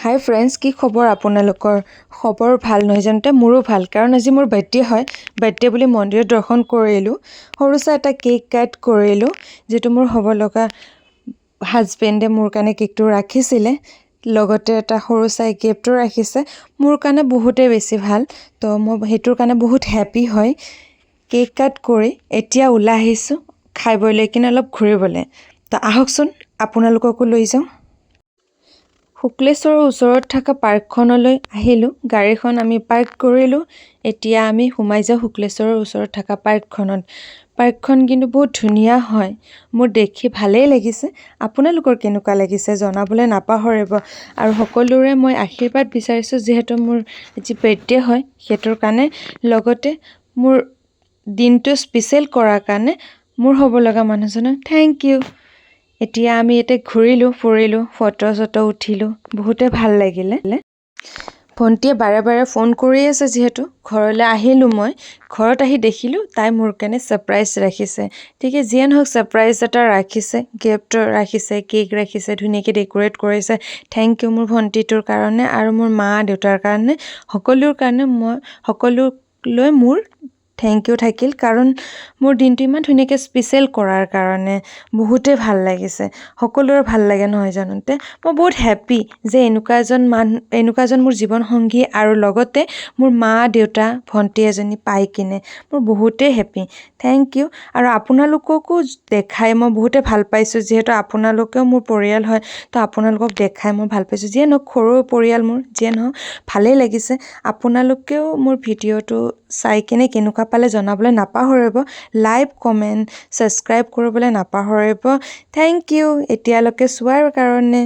হাই friends, কি খবৰ আপোনালোকৰ? খবৰ ভাল নহয় জানোতে মোৰো ভাল, কাৰণ আজি মোৰ বাৰ্থডে হয়। বাৰ্থডে বুলি মন্দিৰত দৰ্শন কৰিলোঁ, সৰুচা এটা কেক কাট কৰিলোঁ, যিটো মোৰ হ'ব লগা হাজবেণ্ডে মোৰ কাৰণে কেকটো ৰাখিছিলে, লগতে এটা সৰু চাই গিফ্টো ৰাখিছে। মোৰ কাৰণে বহুতেই বেছি ভাল, তো মই সেইটোৰ কাৰণে বহুত হেপ্পী হয়। কেক কাট কৰি এতিয়া ওলাই আহিছোঁ খাই বৈ লৈ কিনে অলপ ঘূৰিবলৈ। তো আহকচোন আপোনালোককো লৈ যাওঁ। শুক্লেশ্বৰৰ ওচৰত থকা পাৰ্কখনলৈ আহিলোঁ। গাড়ীখন আমি পাৰ্ক কৰিলোঁ। এতিয়া আমি সোমাই যাওঁ শুক্লেশ্বৰৰ ওচৰত থকা পাৰ্কখনত। পাৰ্কখন কিন্তু বহুত ধুনীয়া হয়, মোৰ দেখি ভালেই লাগিছে। আপোনালোকৰ কেনেকুৱা লাগিছে জনাবলৈ নাপাহৰিব। আৰু সকলোৰে মই আশীৰ্বাদ বিচাৰিছোঁ, যিহেতু মোৰ আজি বাৰ্থডে হয় সেইটোৰ কাৰণে, লগতে মোৰ দিনটো স্পেচিয়েল কৰাৰ কাৰণে মোৰ হ'ব লগা মানুহজনক থেংক ইউ। এতিয়া আমি ইয়াতে ঘূৰিলোঁ ফুৰিলোঁ, ফটো চটো উঠিলোঁ, বহুতে ভাল লাগিলে। ভণ্টিয়ে বাৰে বাৰে ফোন কৰি আছে, যিহেতু ঘৰলৈ আহিলোঁ। মই ঘৰত আহি দেখিলোঁ তাই মোৰ কাৰণে ছাৰপ্ৰাইজ ৰাখিছে। ঠিকে যিয়ে নহওক, ছাৰপ্ৰাইজ এটা ৰাখিছে, গিফ্ট ৰাখিছে, কেক ৰাখিছে, ধুনীয়াকৈ ডেক'ৰেট কৰিছে। থেংক ইউ মোৰ ভণ্টিটোৰ কাৰণে আৰু মোৰ মা দেউতাৰ কাৰণে, সকলোৰ কাৰণে সকলোলৈ মোৰ থেংক ইউ থাকিল, কাৰণ মোৰ দিনটো ইমান ধুনীয়াকৈ স্পেচিয়েল কৰাৰ কাৰণে। বহুতেই ভাল লাগিছে, সকলোৰে ভাল লাগে নহয় জানোতে। মই বহুত হেপ্পী যে এনেকুৱা এজন মোৰ জীৱনসংগী আৰু লগতে মোৰ মা দেউতা ভণ্টি এজনী পাই কিনে মোৰ বহুতেই হেপ্পী। Thank U. আৰু আপোনালোককো দেখাই মই বহুতে ভাল পাইছোঁ, যিহেতু আপোনালোকেও মোৰ পৰিয়াল হয়, তো আপোনালোকক দেখাই মই ভাল পাইছোঁ। যিয়ে নহওক সৰু পৰিয়াল মোৰ, যিয়ে নহওক ভালেই লাগিছে। আপোনালোকেও মোৰ ভিডিঅ'টো চাই কিনে কেনেকুৱা পালে জনাবলৈ নাপাহৰিব। লাইক কমেণ্ট ছাবস্ক্ৰাইব কৰিবলৈ নাপাহৰিব। থেংক ইউ এতিয়ালৈকে চোৱাৰ কাৰণে।